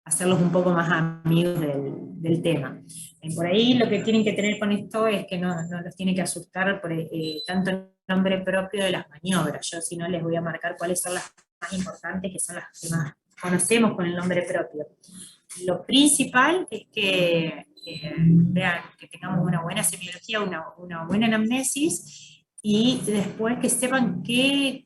hacerlos un poco más amigos del tema. Por ahí lo que tienen que tener con esto es que no los tiene que asustar por tanto el nombre propio de las maniobras. Yo si no les voy a marcar cuáles son las más importantes, que son las que más conocemos con el nombre propio. Lo principal es que vean, que tengamos una buena semiología, una buena anamnesis, y después que sepan qué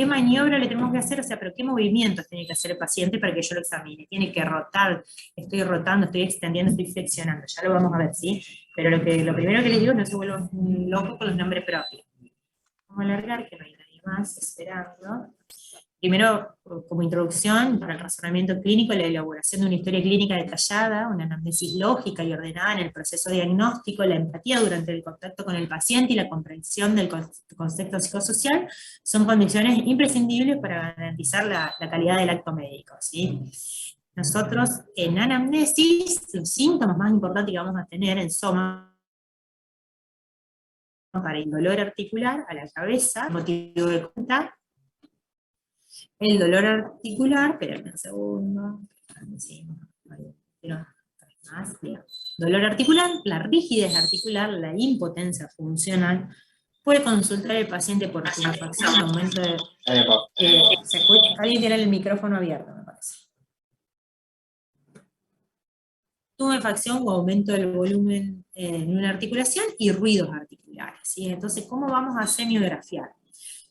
maniobra le tenemos que hacer, o sea, pero qué movimientos tiene que hacer el paciente para que yo lo examine. Tiene que rotar, estoy rotando, estoy extendiendo, estoy flexionando, ya lo vamos a ver, ¿sí? Pero lo primero que les digo es no se vuelvan locos con los nombres propios. Vamos a alargar, que no hay nadie más esperando. Primero, como introducción, para el razonamiento clínico, la elaboración de una historia clínica detallada, una anamnesis lógica y ordenada en el proceso diagnóstico, la empatía durante el contacto con el paciente y la comprensión del contexto psicosocial son condiciones imprescindibles para garantizar la calidad del acto médico, ¿sí? Nosotros, en anamnesis, los síntomas más importantes que vamos a tener en soma para el dolor articular a la cabeza, motivo de cuenta, el dolor articular, espérenme un segundo, más, dolor articular, la rigidez articular, la impotencia funcional. Puede consultar el paciente por tumefacción, aumento de... ¿se escucha? Alguien tiene el micrófono abierto, me parece. Tumefacción o aumento del volumen en una articulación y ruidos articulares, ¿sí? Entonces, ¿cómo vamos a semiografiar?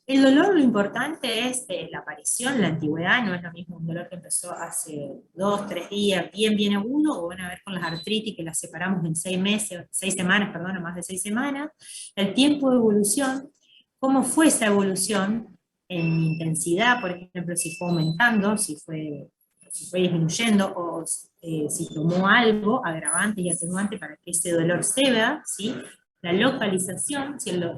El dolor, lo importante es la aparición, la antigüedad, no es lo mismo un dolor que empezó hace 2, 3 días, bien agudo, o van a ver con las artritis que las separamos en 6 meses, 6 semanas, perdón, o más de 6 semanas, el tiempo de evolución, cómo fue esa evolución en intensidad, por ejemplo, si fue aumentando, si fue disminuyendo, o si tomó algo agravante y atenuante para que ese dolor se vea, ¿sí? La localización, si el dolor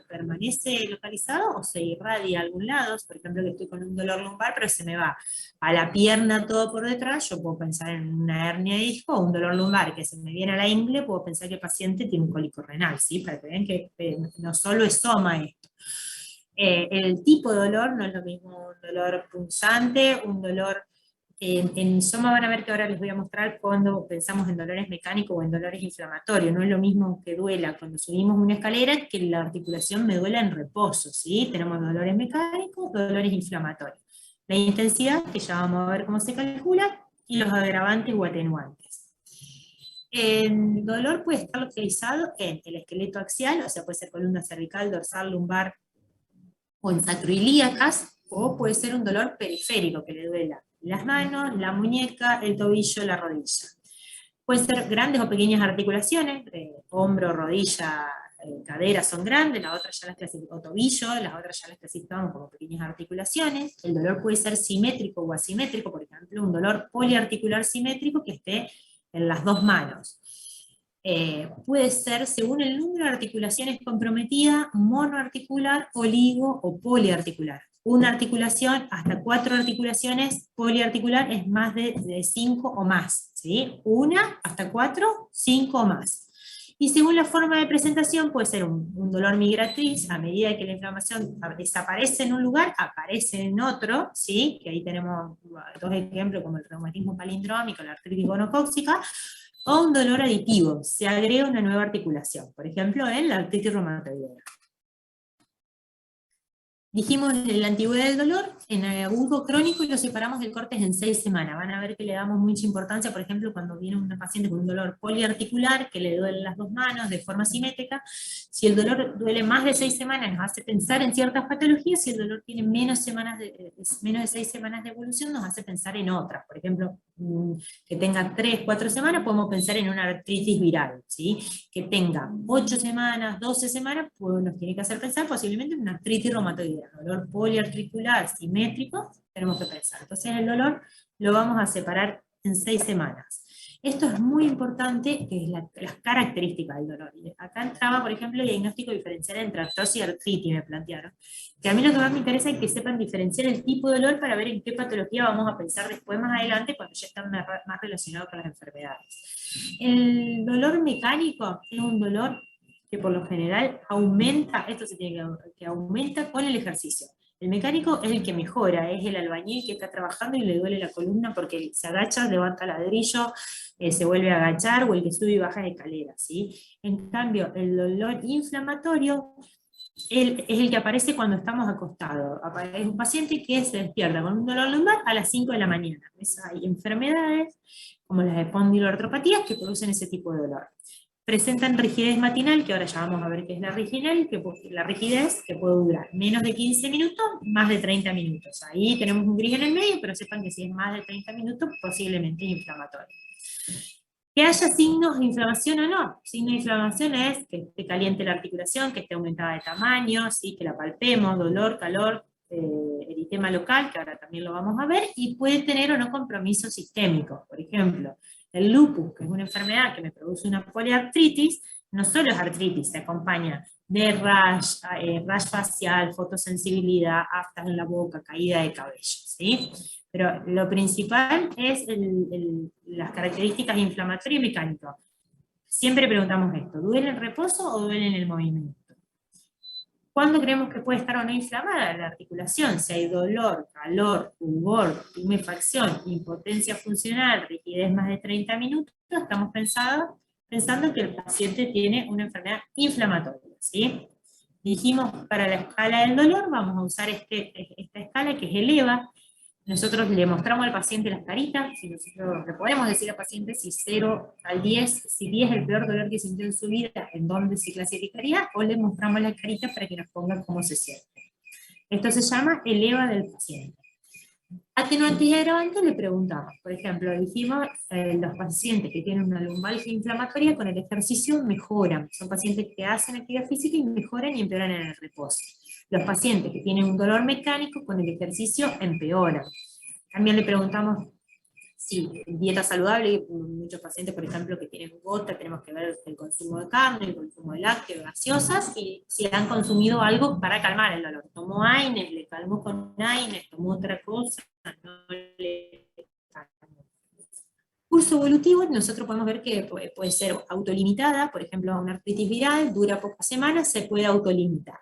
permanece localizado o se irradia a algún lado, por ejemplo que estoy con un dolor lumbar pero se me va a la pierna todo por detrás, yo puedo pensar en una hernia de disco, o un dolor lumbar que se me viene a la ingle, puedo pensar que el paciente tiene un cólico renal, ¿sí? Para que vean que no solo es soma esto. El tipo de dolor no es lo mismo un dolor punzante, un dolor... en soma van a ver que ahora les voy a mostrar cuando pensamos en dolores mecánicos o en dolores inflamatorios. No es lo mismo que duela cuando subimos una escalera que la articulación me duela en reposo, ¿sí? Tenemos dolores mecánicos, dolores inflamatorios. La intensidad, que ya vamos a ver cómo se calcula, y los agravantes o atenuantes. El dolor puede estar localizado en el esqueleto axial, o sea, puede ser columna cervical, dorsal, lumbar, o en sacroiliacas, o puede ser un dolor periférico que le duela las manos, la muñeca, el tobillo, la rodilla. Pueden ser grandes o pequeñas articulaciones, hombro, rodilla, cadera son grandes, las otras ya las clasificamos, tobillo, las otras ya las clasificamos como pequeñas articulaciones. El dolor puede ser simétrico o asimétrico, por ejemplo, un dolor poliarticular simétrico que esté en las dos manos. Puede ser, según el número de articulaciones comprometidas, monoarticular, oligo o poliarticular. Una articulación, hasta 4 articulaciones, poliarticular es más de 5 o más, ¿sí? 1 hasta 4, 5 o más. Y según la forma de presentación puede ser un dolor migratriz, a medida que la inflamación desaparece en un lugar, aparece en otro, ¿sí? Que ahí tenemos 2 ejemplos como el reumatismo palindrómico, la artritis gonocócica, o un dolor aditivo, se agrega una nueva articulación, por ejemplo en la artritis reumatoidea. Dijimos la antigüedad del dolor, en agudo crónico, y lo separamos del corte en 6 semanas. Van a ver que le damos mucha importancia, por ejemplo, cuando viene una paciente con un dolor poliarticular, que le duelen las dos manos de forma simétrica. Si el dolor duele más de 6 semanas, nos hace pensar en ciertas patologías. Si el dolor tiene menos de 6 semanas de evolución, nos hace pensar en otras. Por ejemplo, que tenga 3, 4 semanas, podemos pensar en una artritis viral, ¿sí? Que tenga 8 semanas, 12 semanas, pues nos tiene que hacer pensar posiblemente en una artritis reumatoidea. Dolor poliarticular simétrico, tenemos que pensar. Entonces el dolor lo vamos a separar en 6 semanas. Esto es muy importante, que es las características del dolor. Acá entraba, por ejemplo, el diagnóstico diferencial entre artrosis y artritis, me plantearon. Que a mí lo que más me interesa es que sepan diferenciar el tipo de dolor para ver en qué patología vamos a pensar después, más adelante, cuando ya están más relacionados con las enfermedades. El dolor mecánico es un dolor que por lo general aumenta, esto se tiene que aumenta con el ejercicio. El mecánico es el que mejora, es el albañil que está trabajando y le duele la columna porque se agacha, levanta ladrillo, se vuelve a agachar, o el que sube y baja de escaleras, ¿sí? En cambio, el dolor inflamatorio es el que aparece cuando estamos acostados. Es un paciente que se despierta con un dolor lumbar a las 5 de la mañana. Hay enfermedades, como las espondiloartropatías, que producen ese tipo de dolor. Presentan rigidez matinal, que ahora ya vamos a ver qué es la rigidez, que puede durar menos de 15 minutos, más de 30 minutos. Ahí tenemos un gris en el medio, pero sepan que si es más de 30 minutos, posiblemente inflamatorio. Que haya signos de inflamación o no. Signo de inflamación es que esté caliente la articulación, que esté aumentada de tamaño, ¿sí? Que la palpemos, dolor, calor, eritema local, que ahora también lo vamos a ver, y puede tener o no compromisos sistémicos. Por ejemplo, el lupus, que es una enfermedad que me produce una poliartritis, no solo es artritis, se acompaña de rash facial, fotosensibilidad, aftas en la boca, caída de cabello, ¿sí? Pero lo principal es las características inflamatorias y mecánicas. Siempre preguntamos esto, ¿duele en reposo o duele en el movimiento? ¿Cuándo creemos que puede estar o no inflamada la articulación? Si hay dolor, calor, rubor, tumefacción, impotencia funcional, rigidez más de 30 minutos, estamos pensando que el paciente tiene una enfermedad inflamatoria, ¿sí? Dijimos, para la escala del dolor, vamos a usar esta escala que es el EVA. Nosotros le mostramos al paciente las caritas, si nosotros le podemos decir al paciente si 0 al 10, si 10 es el peor dolor que sintió en su vida, en dónde se clasificaría, o le mostramos la carita para que nos pongan cómo se siente. Esto se llama el EVA del paciente. Atenuantes y agravantes le preguntamos, por ejemplo, dijimos, los pacientes que tienen una lumbalgia inflamatoria con el ejercicio mejoran, son pacientes que hacen actividad física y mejoran y empeoran en el reposo. Los pacientes que tienen un dolor mecánico con el ejercicio empeoran. También le preguntamos si dieta saludable, muchos pacientes, por ejemplo, que tienen gota, tenemos que ver el consumo de carne, el consumo de lácteos, gaseosas, y si han consumido algo para calmar el dolor. Tomó AINES, le calmó con AINES, tomó otra cosa, no le calmó. Curso evolutivo, nosotros podemos ver que puede ser autolimitada, por ejemplo, una artritis viral, dura pocas semanas, se puede autolimitar.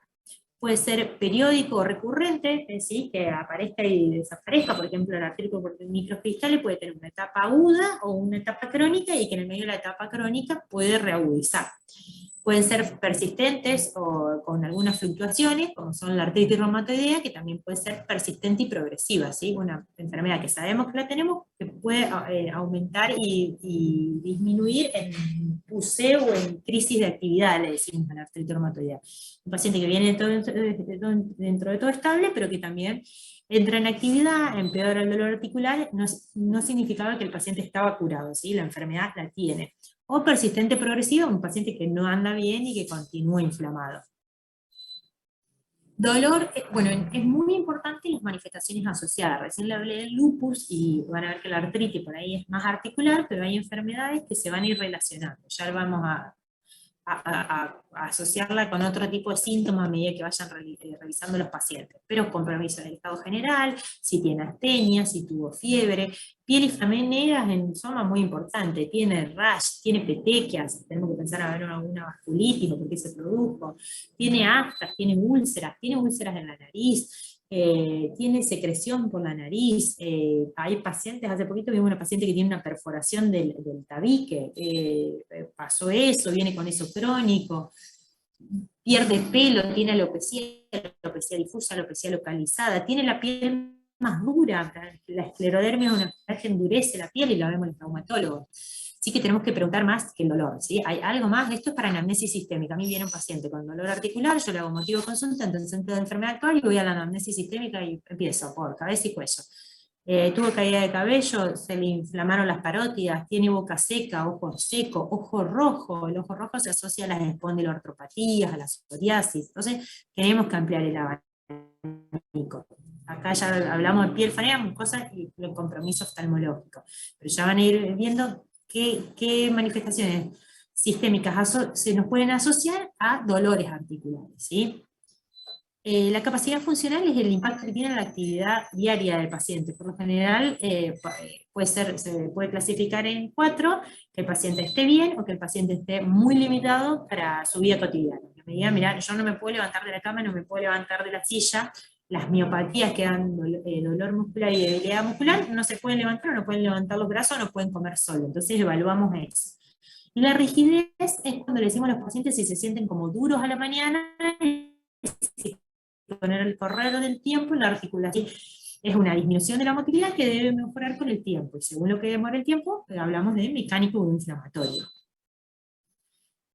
Puede ser periódico o recurrente, es decir, que aparezca y desaparezca, por ejemplo, el artritis por microcristales puede tener una etapa aguda o una etapa crónica, y que en el medio de la etapa crónica puede reagudizar. Pueden ser persistentes o con algunas fluctuaciones, como son la artritis reumatoidea, que también puede ser persistente y progresiva, ¿sí? Una enfermedad que sabemos que la tenemos, que puede aumentar y disminuir en PUCE o en crisis de actividad, le decimos a la artritis reumatoidea. Un paciente que viene dentro de todo estable, pero que también entra en actividad, empeora el dolor articular, no significaba que el paciente estaba curado, ¿sí? La enfermedad la tiene. O persistente progresiva, un paciente que no anda bien y que continúa inflamado. Dolor, bueno, es muy importante las manifestaciones asociadas. Recién le hablé del lupus y van a ver que la artritis por ahí es más articular, pero hay enfermedades que se van a ir relacionando. Ya vamos a asociarla con otro tipo de síntomas a medida que vayan revisando los pacientes. Pero compromiso del estado general, si tiene astenia, si tuvo fiebre, piel y flameneras en soma muy importante, tiene rash, tiene petequias, tenemos que pensar a ver alguna vasculitis o por qué se produjo, tiene aftas, tiene úlceras en la nariz, tiene secreción por la nariz, hay pacientes, hace poquito vimos una paciente que tiene una perforación del tabique, pasó eso, viene con eso crónico, pierde pelo, tiene alopecia difusa, alopecia localizada, tiene la piel más dura, la esclerodermia es una enfermedad que endurece la piel y la vemos en el traumatólogo. Sí que tenemos que preguntar más que el dolor, ¿sí? ¿Hay algo más? Esto es para anamnesis sistémica. A mí viene un paciente con dolor articular, yo le hago motivo de consulta, entonces centro de enfermedad actual y voy a la anamnesis sistémica y empiezo por cabeza y cuello. Tuvo caída de cabello, se le inflamaron las parótidas, tiene boca seca, ojo seco, ojo rojo. El ojo rojo se asocia a las espondiloartropatías, a la psoriasis. Entonces, tenemos que ampliar el abanico. Acá ya hablamos de piel fanea, cosas y el compromiso oftalmológico. Pero ya van a ir viendo qué manifestaciones sistémicas se nos pueden asociar a dolores articulares, ¿sí? La capacidad funcional es el impacto que tiene en la actividad diaria del paciente. Por lo general, se puede clasificar en 4, que el paciente esté bien o que el paciente esté muy limitado para su vida cotidiana. Que me diga, mira, yo no me puedo levantar de la cama, no me puedo levantar de la silla, las miopatías que dan dolor muscular y debilidad muscular, no se pueden levantar, o no pueden levantar los brazos, no pueden comer solo. Entonces evaluamos eso. Y la rigidez es cuando le decimos a los pacientes si se sienten como duros a la mañana, con el correr del tiempo, la articulación es una disminución de la motilidad que debe mejorar con el tiempo. Y según lo que demora el tiempo, hablamos de mecánico o inflamatorio.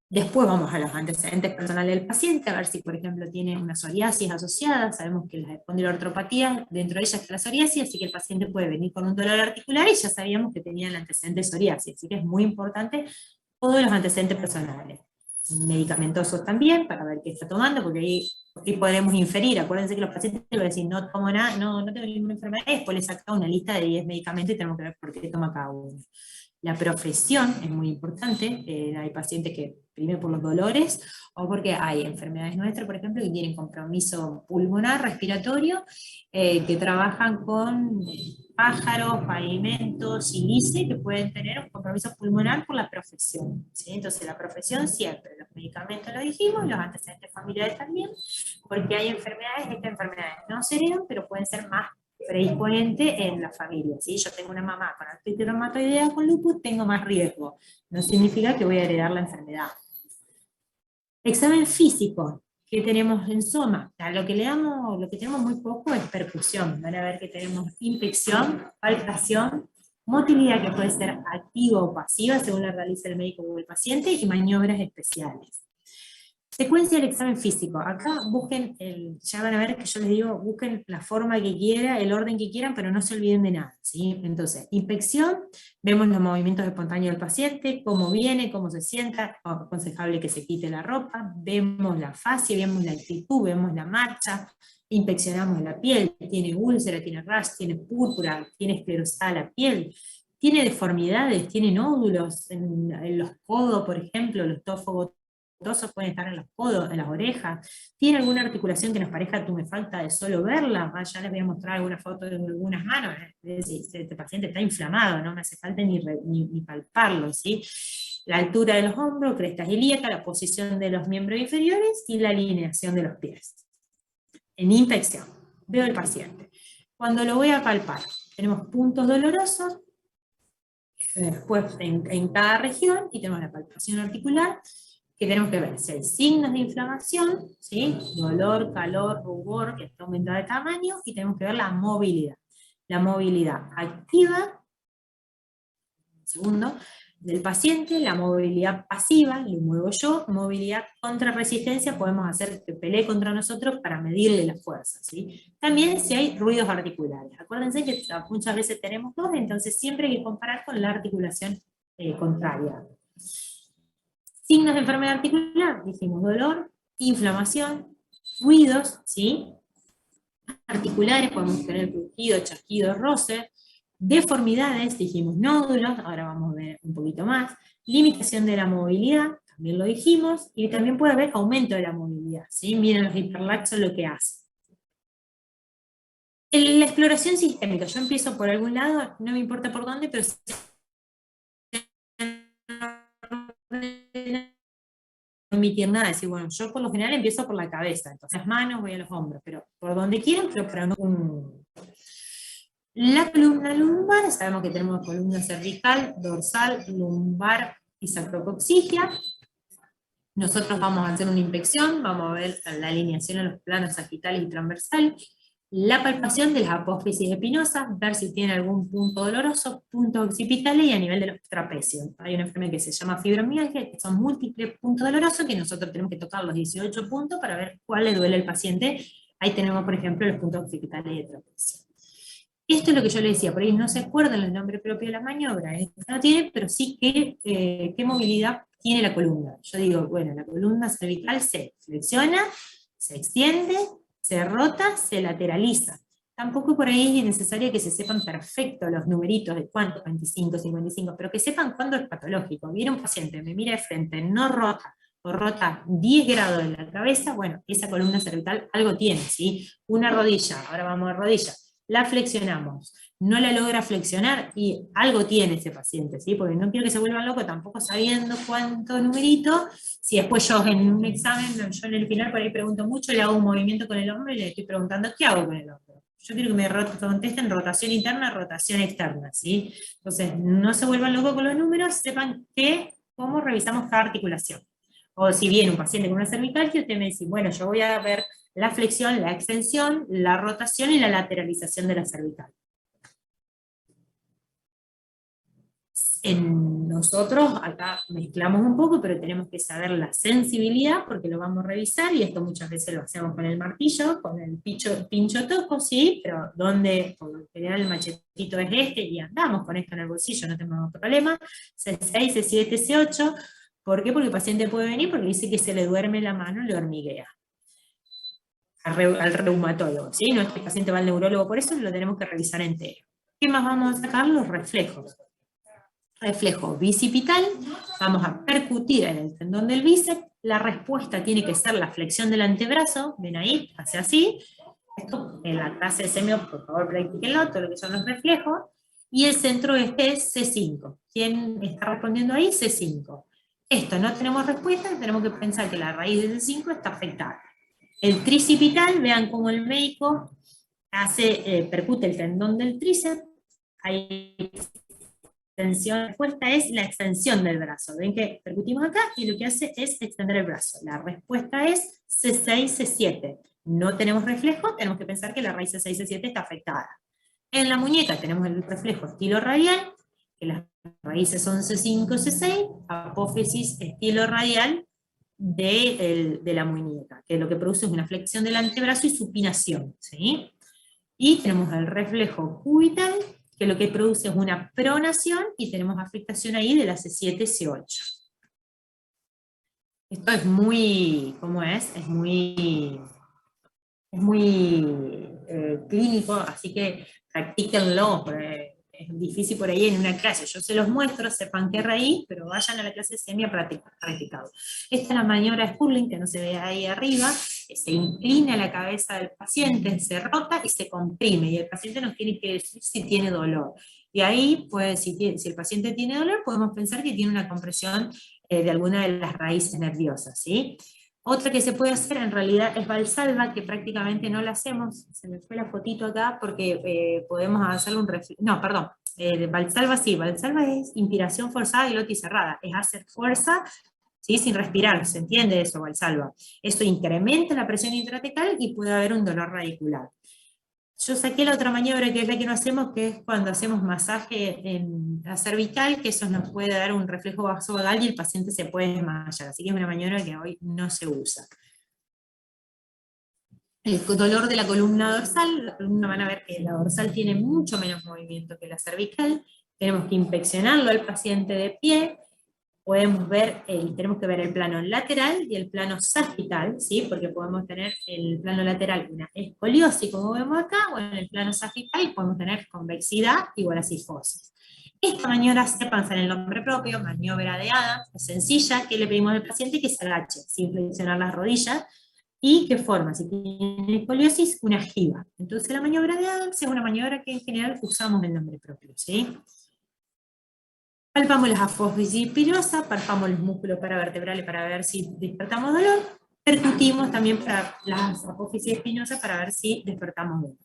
Después vamos a los antecedentes personales del paciente, a ver si, por ejemplo, tiene una psoriasis asociada. Sabemos que la espondiloartropatía, dentro de ella está la psoriasis, así que el paciente puede venir con un dolor articular y ya sabíamos que tenía el antecedente de psoriasis, así que es muy importante todos los antecedentes personales. Medicamentosos también, para ver qué está tomando, porque ahí podremos inferir. Acuérdense que los pacientes van a decir, no tomo nada, no tengo ninguna enfermedad, y después le saca una lista de 10 medicamentos y tenemos que ver por qué toma cada uno. La profesión es muy importante. Hay pacientes que, primero por los dolores, o porque hay enfermedades nuestras, por ejemplo, que tienen compromiso pulmonar, respiratorio, que trabajan con pájaros, pavimentos, silice, que pueden tener un compromiso pulmonar por la profesión, ¿sí? Entonces la profesión siempre, los medicamentos lo dijimos, los antecedentes familiares también, porque hay enfermedades, estas enfermedades no se heredan, pero pueden ser más predisponente en la familia. ¿Sí? Yo tengo una mamá con artritis reumatoidea con lupus, tengo más riesgo. No significa que voy a heredar la enfermedad. Examen físico que tenemos en soma. Lo que tenemos muy poco es percusión. Van a ver que tenemos inspección, palpación, motilidad que puede ser activa o pasiva según la realice el médico o el paciente, y maniobras especiales. Secuencia del examen físico. Acá busquen, ya van a ver que yo les digo, busquen la forma que quieran, el orden que quieran, pero no se olviden de nada, ¿sí? Entonces, inspección, vemos los movimientos espontáneos del paciente, cómo viene, cómo se sienta, aconsejable que se quite la ropa, vemos la fascia, vemos la actitud, vemos la marcha, inspeccionamos la piel, tiene úlcera, tiene rash, tiene púrpura, tiene esclerosada la piel, tiene deformidades, tiene nódulos en los codos, por ejemplo, los tófogos pueden estar en los codos, en las orejas, tiene alguna articulación que nos parezca tumefacta de solo verla. Ya les voy a mostrar alguna foto de algunas manos, este paciente está inflamado, no me hace falta ni palparlo, ¿sí? La altura de los hombros, crestas ilíacas, la posición de los miembros inferiores y la alineación de los pies. En inspección, veo el paciente. Cuando lo voy a palpar, tenemos puntos dolorosos, después en cada región, y tenemos la palpación articular, que tenemos que ver si hay signos de inflamación, ¿sí? Dolor, calor, rubor, que está aumentado de tamaño, y tenemos que ver la movilidad. La movilidad activa, segundo, del paciente, la movilidad pasiva, lo muevo yo, movilidad contra resistencia, podemos hacer que pelee contra nosotros para medirle la fuerza, ¿sí? También si hay ruidos articulares. Acuérdense que muchas veces tenemos dos, entonces siempre hay que comparar con la articulación contraria. Signos de enfermedad articular, dijimos dolor, inflamación, ruidos, ¿sí? Articulares, podemos tener crujido, chasquido, roce, deformidades, dijimos nódulos, ahora vamos a ver un poquito más, limitación de la movilidad, también lo dijimos, y también puede haber aumento de la movilidad, ¿sí? Miren los hiperlaxos lo que hacen. En la exploración sistémica, yo empiezo por algún lado, no me importa por dónde, pero omitir nada, decir, bueno, yo por lo general empiezo por la cabeza, entonces las manos, voy a los hombros, pero por donde quieran, pero para no... La columna lumbar, sabemos que tenemos columna cervical, dorsal, lumbar y sacrocoxigia. Nosotros vamos a hacer una inspección, vamos a ver la alineación en los planos sagitales y transversales, la palpación de las apófisis espinosas, ver si tiene algún punto doloroso, puntos occipitales y a nivel de los trapecios. Hay una enfermedad que se llama fibromialgia, que son múltiples puntos dolorosos, que nosotros tenemos que tocar los 18 puntos para ver cuál le duele al paciente. Ahí tenemos, por ejemplo, los puntos occipitales y de trapecio. Esto es lo que yo le decía, por ahí no se acuerdan el nombre propio de la maniobra, no tiene, pero sí qué movilidad tiene la columna. Yo digo, bueno, la columna cervical se flexiona, se extiende, se rota, se lateraliza. Tampoco por ahí es necesario que se sepan perfecto los numeritos de cuánto, 25, 55, pero que sepan cuándo es patológico. Viene un paciente, me mira de frente, no rota, o rota 10 grados en la cabeza, bueno, esa columna cervical algo tiene, ¿sí? Una rodilla, ahora vamos a rodilla, la flexionamos, no la logra flexionar y algo tiene ese paciente, ¿sí? Porque no quiero que se vuelva loco tampoco sabiendo cuánto numerito, si después yo en un examen, yo en el final por ahí pregunto mucho, le hago un movimiento con el hombro y le estoy preguntando, ¿qué hago con el hombro? Yo quiero que me contesten rotación interna, rotación externa, ¿sí? Entonces, no se vuelvan locos con los números, sepan cómo revisamos cada articulación. O si viene un paciente con una cervicalgia, usted me dice, bueno, yo voy a ver la flexión, la extensión, la rotación y la lateralización de la cervical. Nosotros acá mezclamos un poco, pero tenemos que saber la sensibilidad porque lo vamos a revisar y esto muchas veces lo hacemos con el martillo, con el pincho toco, sí, pero donde por lo general el machetito es este y andamos con esto en el bolsillo, no tenemos problema. C6, C7, C8. ¿Por qué? Porque el paciente puede venir porque dice que se le duerme la mano, le hormiguea. Al reumatólogo, ¿sí? No es que el paciente va al neurólogo, por eso lo tenemos que revisar entero. ¿Qué más vamos a sacar? Los reflejos. Reflejo bicipital, vamos a percutir en el tendón del bíceps, la respuesta tiene que ser la flexión del antebrazo, ven ahí, hace así, esto en la clase de semio, por favor practíquenlo, todo lo que son los reflejos, y el centro este es C5, ¿quién está respondiendo ahí? C5. Esto no tenemos respuesta, tenemos que pensar que la raíz de C5 está afectada. El tricipital, vean cómo el médico percute el tendón del tríceps, ahí la respuesta es la extensión del brazo. Ven que percutimos acá y lo que hace es extender el brazo. La respuesta es C6, C7. No tenemos reflejo, tenemos que pensar que la raíz C6, C7 está afectada. En la muñeca tenemos el reflejo estilo radial, que las raíces son C5, C6, apófisis estilo radial de la muñeca, que lo que produce es una flexión del antebrazo y supinación. ¿Sí? Y tenemos el reflejo cubital, que lo que produce es una pronación, y tenemos afectación ahí de la C7, C8. Esto es muy, ¿cómo es? Es muy clínico, así que practíquenlo, es difícil por ahí en una clase. Yo se los muestro, sepan qué raíz, pero vayan a la clase semia practicado. Esta es la maniobra de Spurling, que no se ve ahí arriba, se inclina la cabeza del paciente, se rota y se comprime, y el paciente nos tiene que decir si tiene dolor. Y ahí, pues, si el paciente tiene dolor, podemos pensar que tiene una compresión de alguna de las raíces nerviosas, ¿sí? Otra que se puede hacer en realidad es Valsalva, que prácticamente no la hacemos, se me fue la fotito acá porque podemos hacerle un no, perdón, Valsalva sí, Valsalva es inspiración forzada y glotis cerrada, es hacer fuerza, ¿sí? Sin respirar, ¿se entiende eso, Valsalva? Eso incrementa la presión intratecal y puede haber un dolor radicular. Yo saqué la otra maniobra que es la que no hacemos, que es cuando hacemos masaje en la cervical, que eso nos puede dar un reflejo vasovagal y el paciente se puede desmayar, así que es una maniobra que hoy no se usa. El dolor de la columna dorsal, la columna van a ver que la dorsal tiene mucho menos movimiento que la cervical, tenemos que inspeccionarlo al paciente de pie, tenemos que ver el plano lateral y el plano sagital, ¿sí? Porque podemos tener en el plano lateral una escoliosis, como vemos acá, o en el plano sagital podemos tener convexidad igual a cifosis. Esta maniobra, sepan en el nombre propio, maniobra de Adams, es sencilla, que le pedimos al paciente que se agache, sin flexionar las rodillas, y que forma, si tiene escoliosis, una jiba. Entonces la maniobra de Adams es una maniobra que en general usamos el nombre propio, ¿sí? Palpamos las apófisis espinosa, palpamos los músculos paravertebrales para ver si despertamos dolor, percutimos también para las apófisis espinosas para ver si despertamos dolor.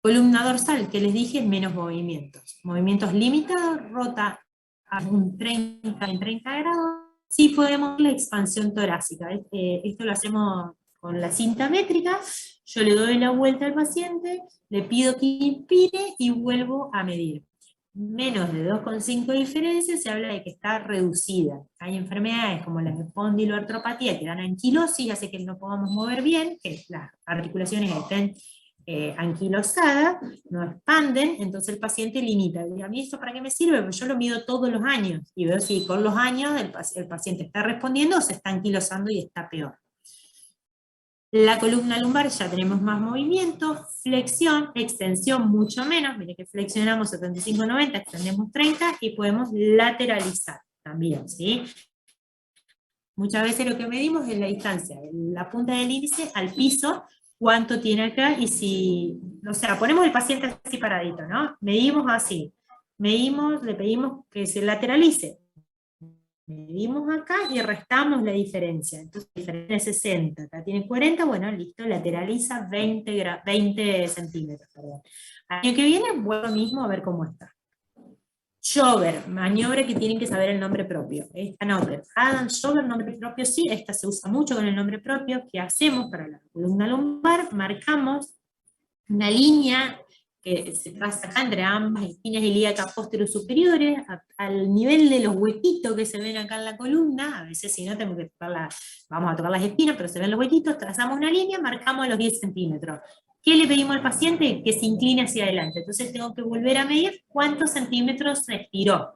Columna dorsal, que les dije, menos movimientos. Movimientos limitados, rota a un 30 en 30 grados. Sí podemos la expansión torácica. Esto lo hacemos con la cinta métrica. Yo le doy la vuelta al paciente, le pido que inspire y vuelvo a medir. Menos de 2,5 diferencia, se habla de que está reducida. Hay enfermedades como la espondiloartropatía que dan anquilosis y hace que no podamos mover bien, que las articulaciones estén anquilosadas, no expanden, entonces el paciente limita. Y a mí esto para qué me sirve, porque yo lo mido todos los años y veo si con los años el paciente está respondiendo o se está anquilosando y está peor. La columna lumbar ya tenemos más movimiento, flexión, extensión mucho menos, mire que flexionamos 75-90, extendemos 30 y podemos lateralizar también, ¿sí? Muchas veces lo que medimos es la distancia, la punta del índice al piso, cuánto tiene acá, y si, o sea, ponemos el paciente así paradito, ¿no? Medimos así, medimos, le pedimos que se lateralice, medimos acá y restamos la diferencia. Entonces, la diferencia es 60, acá tiene 40, bueno, listo, lateraliza 20 centímetros, perdón. Año que viene, vuelvo mismo a ver cómo está. Shover, maniobra que tienen que saber el nombre propio. Esta nombre, Adam Shover, nombre propio, sí, esta se usa mucho con el nombre propio. ¿Qué hacemos para la columna lumbar? Marcamos una línea que se traza acá entre ambas espinas ilíacas posterior-superiores, al nivel de los huequitos que se ven acá en la columna. A veces si no tenemos que tocar vamos a tocar las espinas, pero se ven los huequitos, trazamos una línea, marcamos los 10 centímetros. ¿Qué le pedimos al paciente? Que se incline hacia adelante. Entonces tengo que volver a medir cuántos centímetros se estiró.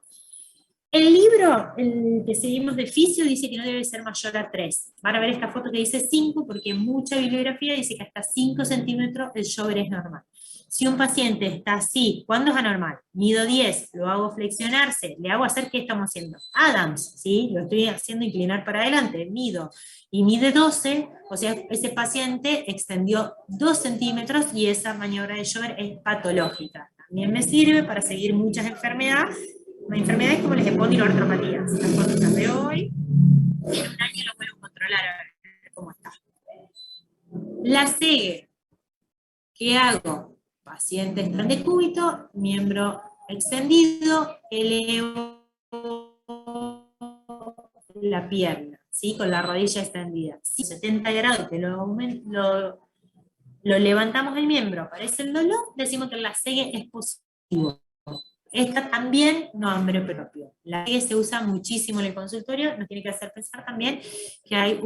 El libro, el que seguimos de fisio, dice que no debe ser mayor a 3. Van a ver esta foto que dice 5, porque mucha bibliografía dice que hasta 5 centímetros el shower es normal. Si un paciente está así, ¿cuándo es anormal? Mido 10, lo hago flexionarse, le hago hacer, ¿qué estamos haciendo? Adams, ¿sí? Lo estoy haciendo inclinar para adelante, mido, y mide 12, o sea, ese paciente extendió 2 centímetros y esa maniobra de shower es patológica. También me sirve para seguir muchas enfermedades como las espondiloartropatías. Las fotos las veo hoy, y en un año lo puedo controlar a ver cómo está. La CEGE, ¿qué hago? Paciente en decúbito, miembro extendido, elevo la pierna, ¿sí? Con la rodilla extendida. Si 70 grados que lo levantamos el miembro, aparece el dolor, decimos que la CEGE es positivo. Esta también, nombre propio. La que se usa muchísimo en el consultorio, nos tiene que hacer pensar también que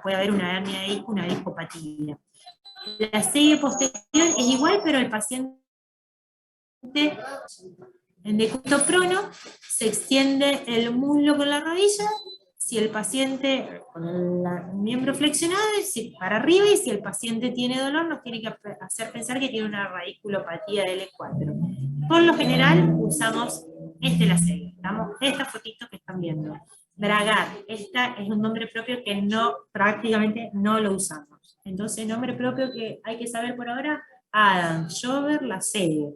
puede haber una hernia de disco, una discopatía. La serie posterior es igual, pero el paciente en decúbito prono se extiende el muslo con la rodilla. Si el paciente con el miembro flexionado es para arriba, y si el paciente tiene dolor nos tiene que hacer pensar que tiene una radiculopatía de L4. Por lo general usamos la serie. Esta fotito que están viendo. Bragar, esta es un nombre propio que prácticamente no lo usamos. Entonces, nombre propio que hay que saber por ahora, Adam Shover, la serie.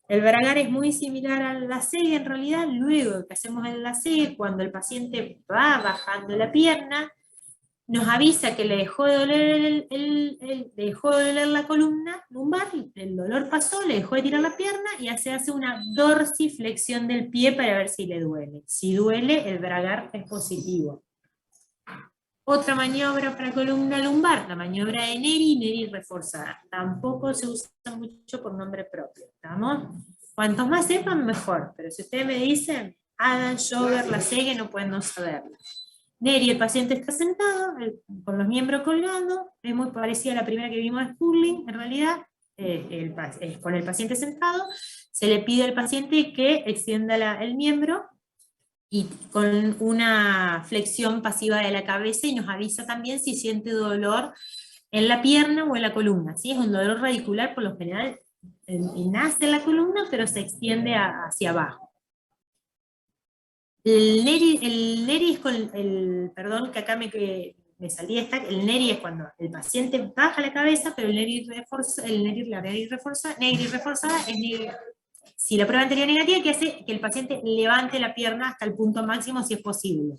El bragar es muy similar a la CEG en realidad. Luego que hacemos en la CEG, cuando el paciente va bajando la pierna, nos avisa que le dejó de doler, le dejó de doler la columna lumbar, el dolor pasó, le dejó de tirar la pierna, y se hace una dorsiflexión del pie para ver si le duele. Si duele, el bragar es positivo. Otra maniobra para columna lumbar, la maniobra de Neri reforzada. Tampoco se usa mucho por nombre propio, ¿estamos? Cuantos más sepan, mejor, pero si ustedes me dicen, Adam, Shover, la CEGE, no pueden no saberla. Neri, el paciente está sentado, con los miembros colgados, es muy parecida a la primera que vimos de Spurling, en realidad, con el paciente sentado, se le pide al paciente que extienda el miembro, y con una flexión pasiva de la cabeza, y nos avisa también si siente dolor en la pierna o en la columna. ¿Sí? Es un dolor radicular, por lo general nace en la columna, pero se extiende hacia abajo. El neri es perdón que acá me salía el neri es cuando el paciente baja la cabeza, pero el neri reforzada es neri. Si la prueba anterior negativa, que hace que el paciente levante la pierna hasta el punto máximo si es posible.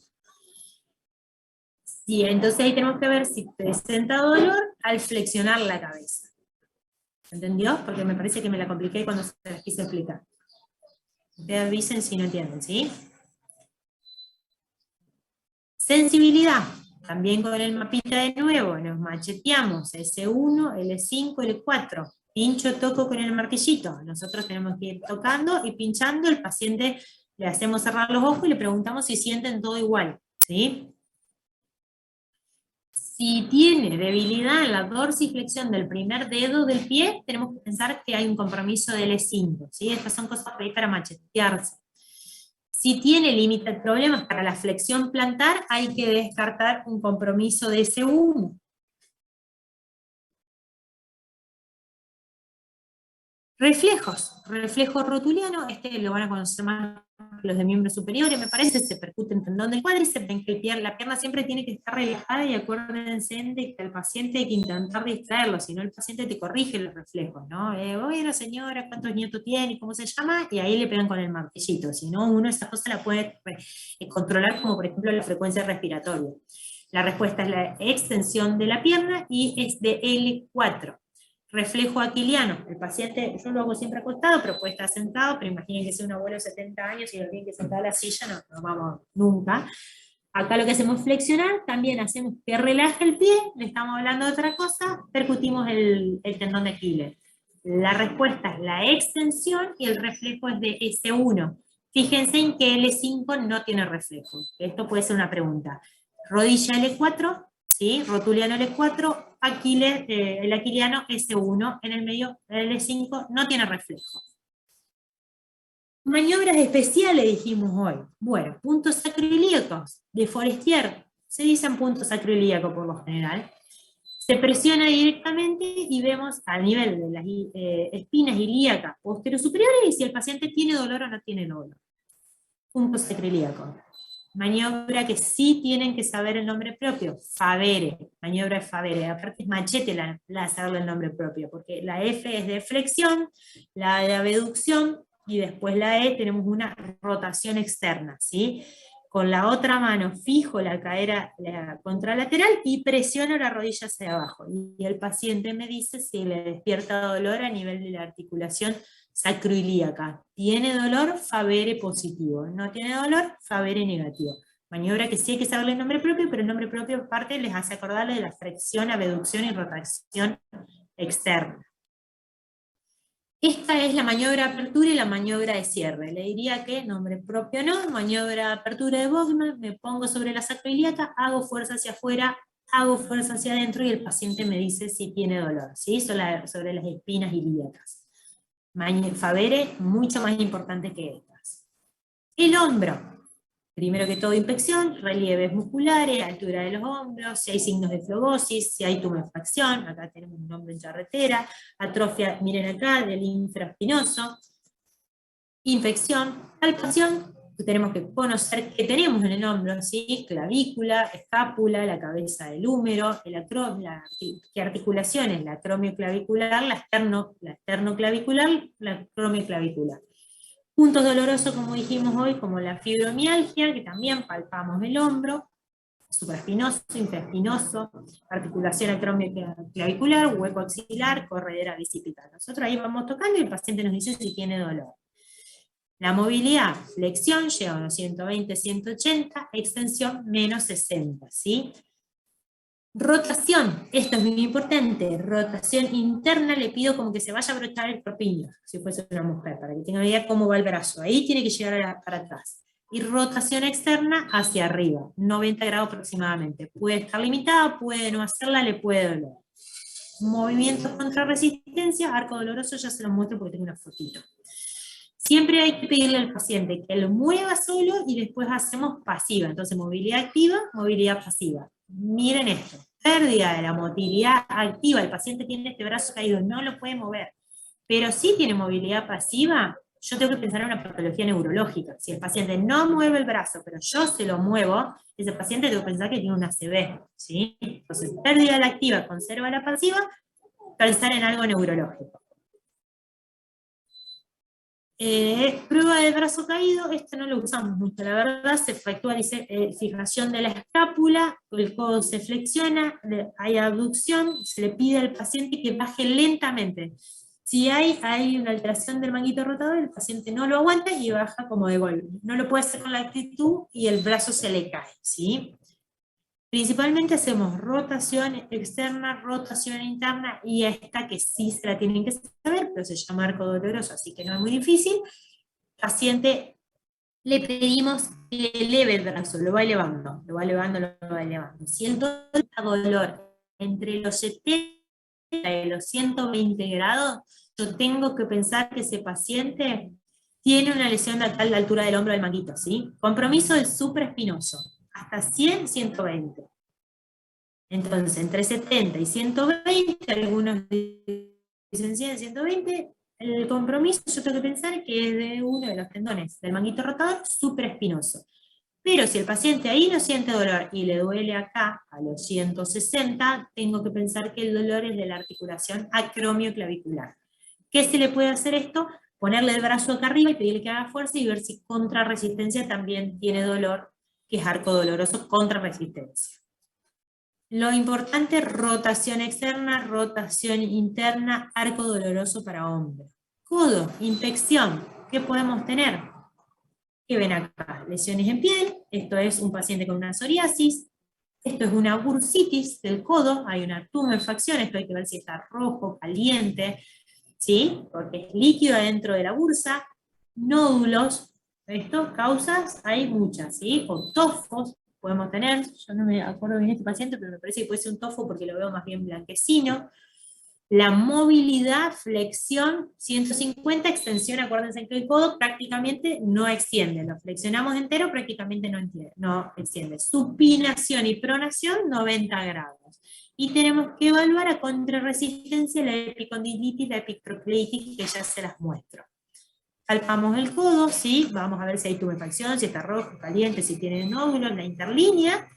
Sí, entonces ahí tenemos que ver si presenta dolor al flexionar la cabeza. ¿Entendió? Porque me parece que me la compliqué cuando se las quise explicar. Ustedes avisen si no entienden, ¿sí? Sensibilidad. También con el mapita de nuevo, nos macheteamos S1, L5, L4. Pincho, toco con el martillito. Nosotros tenemos que ir tocando y pinchando. El paciente le hacemos cerrar los ojos y le preguntamos si sienten todo igual, ¿sí? Si tiene debilidad en la dorsiflexión del primer dedo del pie, tenemos que pensar que hay un compromiso del E5, ¿sí? Estas son cosas para machetearse. Si tiene problemas para la flexión plantar, hay que descartar un compromiso de S1. reflejo rotuliano, este lo van a conocer más los de miembros superiores, me parece, se percute en tendón del cuádriceps, ven que la pierna siempre tiene que estar relajada y acuérdense de que al paciente hay que intentar distraerlo, si no el paciente te corrige los reflejos, ¿no? Bueno señora, ¿cuántos nietos tiene? ¿Cómo se llama? Y ahí le pegan con el martillito, si no uno esa cosa la puede controlar como por ejemplo la frecuencia respiratoria. La respuesta es la extensión de la pierna y es de L4. Reflejo aquiliano, el paciente, yo lo hago siempre acostado, pero puede estar sentado, pero imaginen que sea un abuelo de 70 años y lo tiene que sentar a la silla, no vamos nunca. Acá lo que hacemos es flexionar, también hacemos que relaje el pie, le estamos hablando de otra cosa, percutimos el tendón de Aquiles. La respuesta es la extensión y el reflejo es de S1. Fíjense en que L5 no tiene reflejo. Esto puede ser una pregunta. Rodilla L4, ¿sí? Rotuliano L4, Aquiles, el aquiliano S1, en el medio L5 no tiene reflejo. Maniobras especiales dijimos hoy. Bueno, puntos sacroiliacos de Forestier. Se dicen puntos sacroiliacos por lo general. Se presiona directamente y vemos a nivel de las espinas ilíacas posterior-superiores y si el paciente tiene dolor o no tiene dolor. Puntos sacroiliacos. Maniobra que sí tienen que saber el nombre propio, Favere, maniobra de Favere, aparte es machete la saberle el nombre propio, porque la F es de flexión, la de abducción, y después la E tenemos una rotación externa, ¿sí? Con la otra mano fijo la cadera contralateral y presiono la rodilla hacia abajo, y el paciente me dice si le despierta dolor a nivel de la articulación sacroilíaca. ¿Tiene dolor? Favere positivo. ¿No tiene dolor? Favere negativo. Maniobra que sí hay que saberle el nombre propio, pero el nombre propio aparte les hace acordarle de la flexión, abducción y rotación externa. Esta es la maniobra de apertura y la maniobra de cierre. Le diría que nombre propio no, maniobra de apertura de Bogman, me pongo sobre la sacroilíaca, hago fuerza hacia afuera, hago fuerza hacia adentro y el paciente me dice si tiene dolor, ¿sí? Sobre las espinas ilíacas. Favere, mucho más importante que estas. El hombro. Primero que todo inspección, relieves musculares, altura de los hombros, si hay signos de flogosis, si hay tumefacción, acá tenemos un hombro en charretera, atrofia, miren acá, del infraespinoso, infección, palpación, tenemos que conocer qué tenemos en el hombro, ¿sí? Clavícula, escápula, la cabeza del húmero, qué articulaciones, la acromioclavicular, la esternoclavicular, la acromioclavicular. Puntos dolorosos, como dijimos hoy, como la fibromialgia, que también palpamos el hombro, supraespinoso, infraespinoso, articulación acromioclavicular, hueco axilar, corredera bicipital. Nosotros ahí vamos tocando y el paciente nos dice si tiene dolor. La movilidad, flexión, llega a unos 120, 180, extensión menos 60, ¿sí? Rotación, esto es muy importante, rotación interna, le pido como que se vaya a abrochar el corpiño, si fuese una mujer, para que tenga una idea cómo va el brazo, ahí tiene que llegar para atrás. Y rotación externa hacia arriba, 90 grados aproximadamente. Puede estar limitada, puede no hacerla, le puede doler. Movimientos contra resistencia, arco doloroso, ya se los muestro porque tengo una fotito. Siempre hay que pedirle al paciente que lo mueva solo y después hacemos pasiva. Entonces, movilidad activa, movilidad pasiva. Miren esto, pérdida de la movilidad activa. El paciente tiene este brazo caído, no lo puede mover. Pero si tiene movilidad pasiva, yo tengo que pensar en una patología neurológica. Si el paciente no mueve el brazo, pero yo se lo muevo, ese paciente tengo que pensar que tiene una ACV, ¿sí? Entonces, pérdida de la activa, conserva la pasiva, pensar en algo neurológico. Prueba del brazo caído, esto no lo usamos mucho, la verdad, se efectúa fijación de la escápula, el codo se flexiona, hay abducción, se le pide al paciente que baje lentamente. Si hay una alteración del manguito rotador, el paciente no lo aguanta y baja como de golpe. No lo puede hacer con la actitud y el brazo se le cae, ¿sí? Principalmente hacemos rotación externa, rotación interna, y esta que sí se la tienen que saber, pero se llama arco doloroso, así que no es muy difícil. Paciente, le pedimos que eleve el brazo, lo va elevando, lo va elevando, lo va elevando. Si el dolor entre los 70 y los 120 grados, yo tengo que pensar que ese paciente tiene una lesión de a la altura del hombro del manguito, ¿sí? Compromiso del supraespinoso. Hasta 100, 120. Entonces, entre 70 y 120, algunos dicen 100, 120, el compromiso yo tengo que pensar que es de uno de los tendones del manguito rotador supraespinoso. Pero si el paciente ahí no siente dolor y le duele acá, a los 160, tengo que pensar que el dolor es de la articulación acromioclavicular. ¿Qué se le puede hacer esto? Ponerle el brazo acá arriba y pedirle que haga fuerza y ver si contrarresistencia también tiene dolor, que es arco doloroso, contrarresistencia. Lo importante, rotación externa, rotación interna, arco doloroso para hombre. Codo, infección, ¿qué podemos tener? ¿Qué ven acá? Lesiones en piel, esto es un paciente con una psoriasis, esto es una bursitis del codo, hay una tumefacción, esto hay que ver si está rojo, caliente, ¿sí? Porque es líquido adentro de la bursa, nódulos, esto, causas, hay muchas, ¿sí? O tofos podemos tener, yo no me acuerdo bien de este paciente, pero me parece que puede ser un tofo porque lo veo más bien blanquecino. La movilidad, flexión, 150, extensión, acuérdense que el codo prácticamente no extiende, lo flexionamos entero, prácticamente no extiende. Supinación y pronación, 90 grados. Y tenemos que evaluar a contrarresistencia la epicondilitis, la epitrocleitis, que ya se las muestro. Palpamos el codo, ¿sí? Vamos a ver si hay tumefacción, si está rojo, caliente, si tiene nódulos, la interlínea.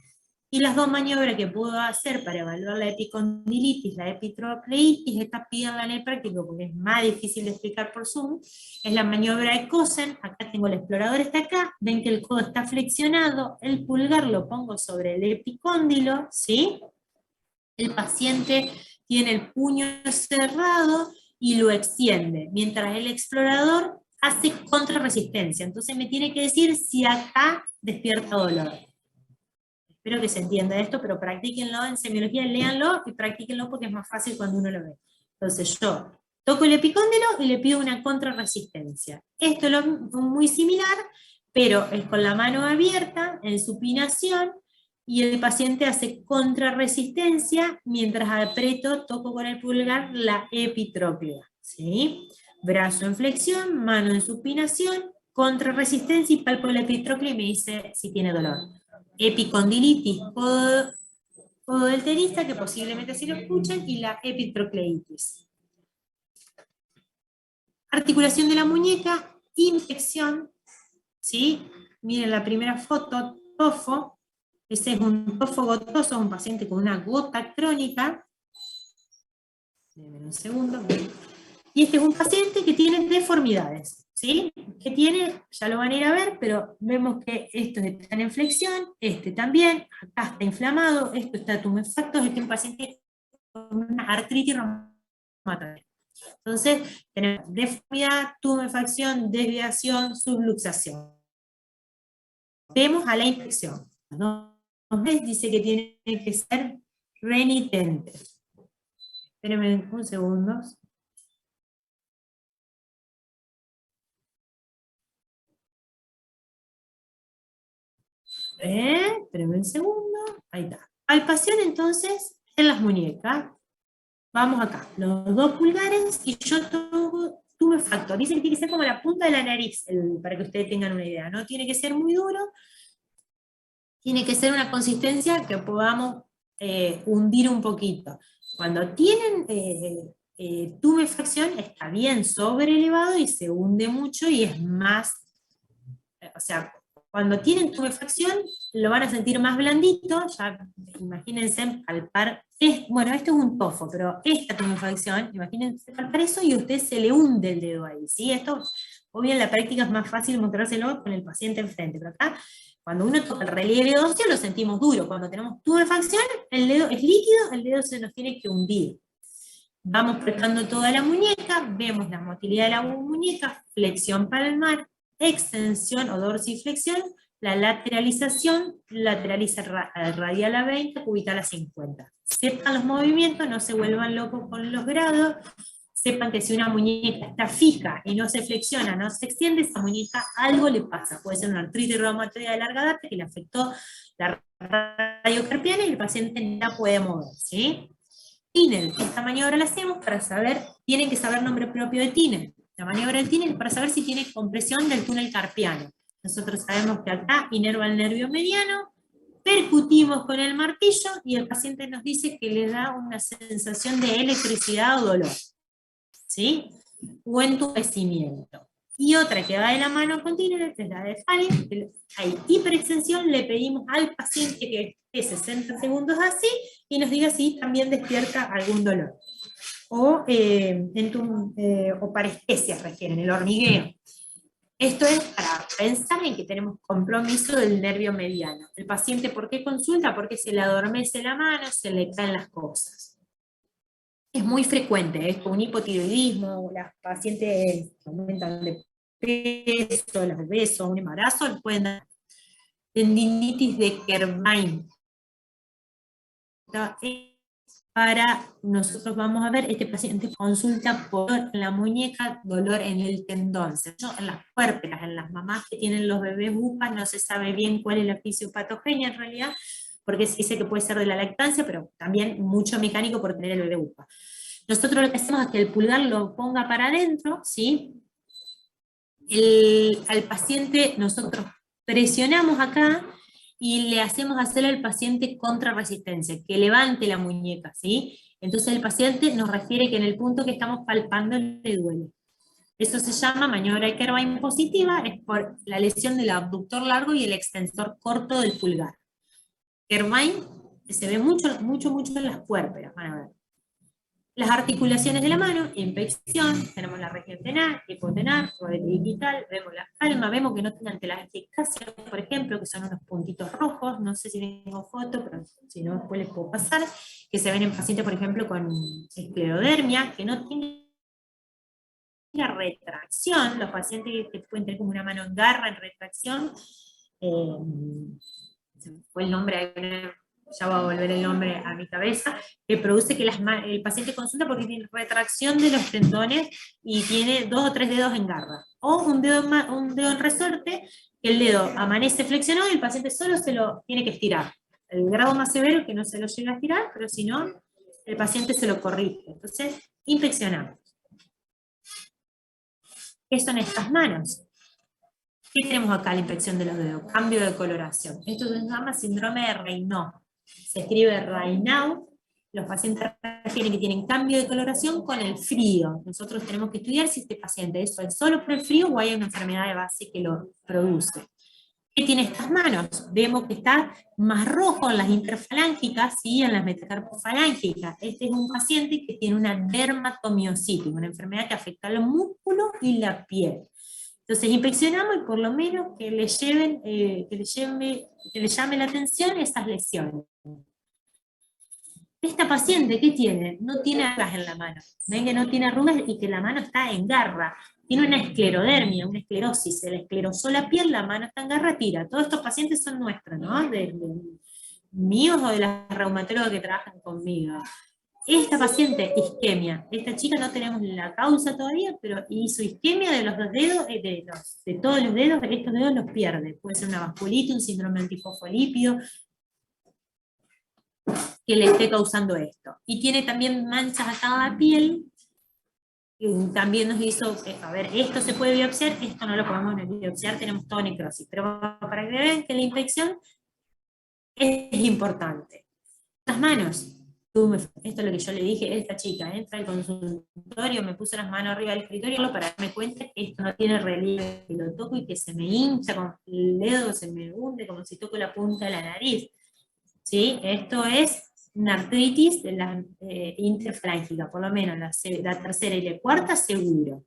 Y las dos maniobras que puedo hacer para evaluar la epicondilitis, la epitrocleitis, estas pídanla en el práctico porque es más difícil de explicar por Zoom, es la maniobra de Cosen. Acá tengo el explorador, está acá, ven que el codo está flexionado, el pulgar lo pongo sobre el epicóndilo, ¿sí? El paciente tiene el puño cerrado y lo extiende, mientras el explorador hace contrarresistencia. Entonces me tiene que decir si acá despierta dolor. Espero que se entienda esto, pero practíquenlo en semiología, léanlo y practíquenlo porque es más fácil cuando uno lo ve. Entonces yo toco el epicóndilo y le pido una contrarresistencia. Esto es muy similar, pero es con la mano abierta, en supinación, y el paciente hace contrarresistencia mientras aprieto, toco con el pulgar la epitróclea. ¿Sí? Brazo en flexión, mano en supinación, contrarresistencia y palpo la epitróclea y me dice si tiene dolor. Epicondilitis, codo del tenista, que posiblemente sí lo escuchen, y la epitrocleitis. Articulación de la muñeca, infección, ¿sí? Miren la primera foto, tofo. Ese es un tofo gotoso, un paciente con una gota crónica. Denme un segundo. Y este es un paciente que tiene deformidades, ¿sí? Que tiene, ya lo van a ir a ver, pero vemos que estos están en flexión, este también, acá está inflamado, esto está tumefacto, este es un paciente con una artritis reumatoide. Entonces, tenemos deformidad, tumefacción, desviación, subluxación. Vemos a la infección. ¿No? Dice que tiene que ser renitente. Espérenme un segundo. Espérenme un segundo. Ahí está. Palpación entonces en las muñecas. Vamos acá. Los dos pulgares y yo toco tumefacto. Dice que tiene que ser como la punta de la nariz, para que ustedes tengan una idea. No tiene que ser muy duro. Tiene que ser una consistencia que podamos hundir un poquito. Cuando tienen tumefacción está bien sobrelevado y se hunde mucho y es más, o sea, cuando tienen tumefacción lo van a sentir más blandito, ya imagínense palpar, bueno, esto es un tofo, pero esta tumefacción, imagínense palpar eso y a usted se le hunde el dedo ahí, ¿sí? Esto, obvio en la práctica es más fácil mostrárselo con el paciente enfrente, pero acá cuando uno toca el relieve óseo lo sentimos duro, cuando tenemos tumefacción el dedo es líquido, el dedo se nos tiene que hundir. Vamos prestando toda la muñeca, vemos la motilidad de la muñeca, flexión palmar, extensión o dorsiflexión, la lateralización, lateraliza radial a 20, cubital a 50. Sepan los movimientos, no se vuelvan locos con los grados, sepan que si una muñeca está fija y no se flexiona, no se extiende, esa muñeca algo le pasa. Puede ser una artritis reumatoide de larga data que le afectó la radiocarpiana y el paciente no la puede mover, ¿sí? Tinel, esta maniobra la hacemos para saber, tienen que saber nombre propio de Tinel. La maniobra del Tinel para saber si tiene compresión del túnel carpiano. Nosotros sabemos que acá inerva el nervio mediano, percutimos con el martillo y el paciente nos dice que le da una sensación de electricidad o dolor. ¿Sí? o entumecimiento. Y otra que va de la mano continua es la de Fanning. Hay hiperextensión, le pedimos al paciente que esté 60 segundos así y nos diga si también despierta algún dolor. O, o parestesias refieren, el hormigueo. Esto es para pensar en que tenemos compromiso del nervio mediano. El paciente, ¿por qué consulta? Porque se le adormece la mano, se le caen las cosas. Es muy frecuente, es con un hipotiroidismo, las pacientes que aumentan de peso, los besos, un embarazo, pueden dar tendinitis de Kerbein. Para nosotros vamos a ver, este paciente consulta por dolor en la muñeca, dolor en el tendón, en las puérperas, en las mamás que tienen los bebés UPA, no se sabe bien cuál es la fisiopatogenia en realidad, porque se dice que puede ser de la lactancia, pero también mucho mecánico por tener el bebé UPA. Nosotros lo que hacemos es que el pulgar lo ponga para adentro, ¿sí? Al paciente nosotros presionamos acá y le hacemos hacer al paciente contrarresistencia, que levante la muñeca, ¿sí? Entonces el paciente nos refiere que en el punto que estamos palpando le duele. Eso se llama maniobra de Kerbein positiva, es por la lesión del abductor largo y el extensor corto del pulgar. Kerbein se ve mucho, mucho, mucho en las puérperas, van a ver. Las articulaciones de la mano, infección, tenemos la región tenar, hipotenar, digital, vemos la palma, vemos que no tienen telangiectasia, por ejemplo, que son unos puntitos rojos, no sé si tengo foto, pero si no después les puedo pasar, que se ven en pacientes, por ejemplo, con esclerodermia, que no tienen la retracción, los pacientes que pueden tener como una mano en garra, en retracción, se me fue el nombre, ya va a volver el nombre a mi cabeza, que produce que el paciente consulta porque tiene retracción de los tendones y tiene 2 o 3 dedos en garra. O un dedo en resorte, que el dedo amanece flexionado y el paciente solo se lo tiene que estirar. El grado más severo es que no se lo llega a estirar, pero si no, el paciente se lo corrige. Entonces, inspeccionamos. ¿Qué son estas manos? ¿Qué tenemos acá? La inspección de los dedos, cambio de coloración. Esto se llama síndrome de Raynaud. Se escribe Raynaud. Los pacientes refieren que tienen cambio de coloración con el frío. Nosotros tenemos que estudiar si este paciente es solo por el frío o hay una enfermedad de base que lo produce. ¿Qué tiene estas manos? Vemos que está más rojo en las interfalángicas y en las metacarpofalángicas. Este es un paciente que tiene una dermatomiositis, una enfermedad que afecta al músculo y la piel. Entonces inspeccionamos y por lo menos que le llame la atención esas lesiones. Esta paciente, ¿qué tiene? No tiene arrugas en la mano. Ven que no tiene arrugas y que la mano está en garra. Tiene una esclerodermia, una esclerosis. Se le esclerosó la piel, la mano está en garra, tira. Todos estos pacientes son nuestros, ¿no? De míos o de las reumatólogas que trabajan conmigo. Esta paciente, isquemia. Esta chica no tenemos la causa todavía, pero hizo isquemia de los 2 dedos, de todos los dedos, estos dedos los pierde. Puede ser una vasculitis, un síndrome antifosfolípido, que le esté causando esto. Y tiene también manchas acá en la piel, también nos hizo, a ver, esto se puede biopsiar, esto no lo podemos biopsiar, tenemos toda necrosis, pero para que vean que la infección es importante. Las manos, esto es lo que yo le dije, esta chica entra al consultorio, me puso las manos arriba del escritorio para darme cuenta que esto no tiene relieve, que lo toco y que se me hincha con el dedo, se me hunde como si toco la punta de la nariz. ¿Sí? Esto es una artritis de la interfalángica, por lo menos la tercera y la cuarta seguro.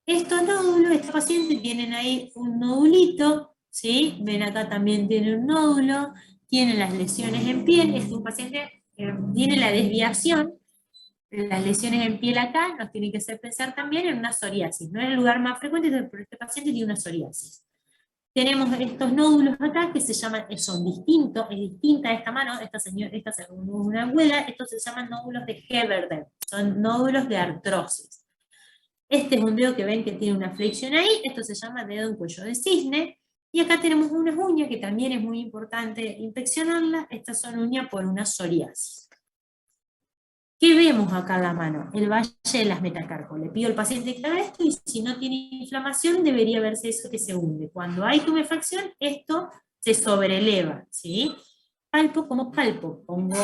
Estos nódulos, estos pacientes tienen ahí un nodulito, ¿sí? Ven acá también tiene un nódulo, tienen las lesiones en piel, este es un paciente que tiene la desviación, las lesiones en piel acá nos tienen que hacer pensar también en una psoriasis, no es el lugar más frecuente, pero este paciente tiene una psoriasis. Tenemos estos nódulos acá que se llaman, son distintos, es distinta esta mano, esta es una abuela, estos se llaman nódulos de Heberden, son nódulos de artrosis. Este es un dedo que ven que tiene una flexión ahí, esto se llama dedo en cuello de cisne, y acá tenemos unas uñas que también es muy importante inspeccionarlas, estas son uñas por una psoriasis. ¿Qué vemos acá en la mano? El valle de las metacarpos. Le pido al paciente que haga esto y si no tiene inflamación debería verse eso que se hunde. Cuando hay tumefacción, esto se sobreleva, ¿sí? palpo, ¿cómo palpo? Pongo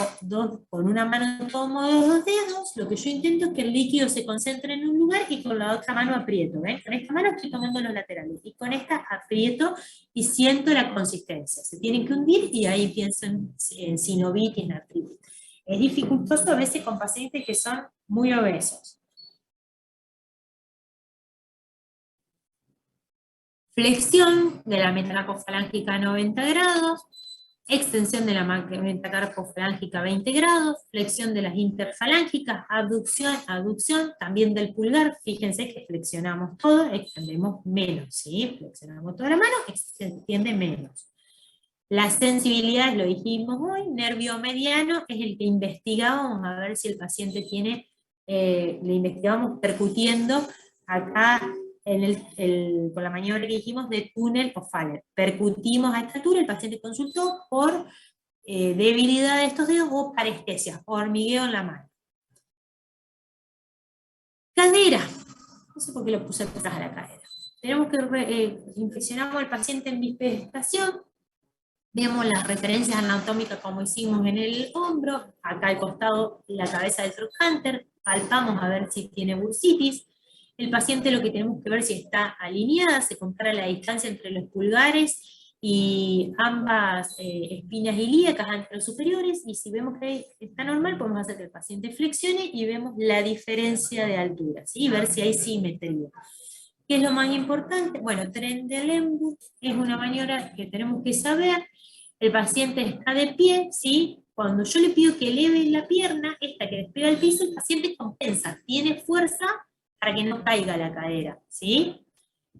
con una mano tomo los dos dedos, lo que yo intento es que el líquido se concentre en un lugar y con la otra mano aprieto, ¿ven? Con esta mano estoy tomando los laterales y con esta aprieto y siento la consistencia. Se tienen que hundir y ahí pienso en sinovitis, en artritis. Es dificultoso a veces con pacientes que son muy obesos. Flexión de la metacarpofalángica a 90 grados, extensión de la metacarpofalángica a 20 grados, flexión de las interfalángicas, abducción, aducción, también del pulgar. Fíjense que flexionamos todo, extendemos menos, ¿sí? Flexionamos toda la mano, se extiende menos. Las sensibilidades, lo dijimos hoy, nervio mediano es el que investigamos a ver si el paciente tiene, le investigamos percutiendo acá con la maniobra que dijimos de túnel o Faller. Percutimos a esta altura, el paciente consultó por debilidad de estos dedos o parestesia, hormigueo en la mano. Cadera, no sé por qué lo puse atrás a la cadera. Tenemos que impresionamos al paciente en bifurcación. Vemos las referencias anatómicas como hicimos en el hombro, acá al costado la cabeza del trochanter, palpamos a ver si tiene bursitis. El paciente lo que tenemos que ver si está alineada, se compara la distancia entre los pulgares y ambas espinas ilíacas anterosuperiores, y si vemos que está normal, podemos hacer que el paciente flexione y vemos la diferencia de altura, ¿sí? Ver si hay simetría. ¿Qué es lo más importante? Bueno, Trendelenburg es una maniobra que tenemos que saber. El paciente está de pie, ¿sí? Cuando yo le pido que eleve la pierna, esta que despega el piso, el paciente compensa, tiene fuerza para que no caiga la cadera, ¿sí?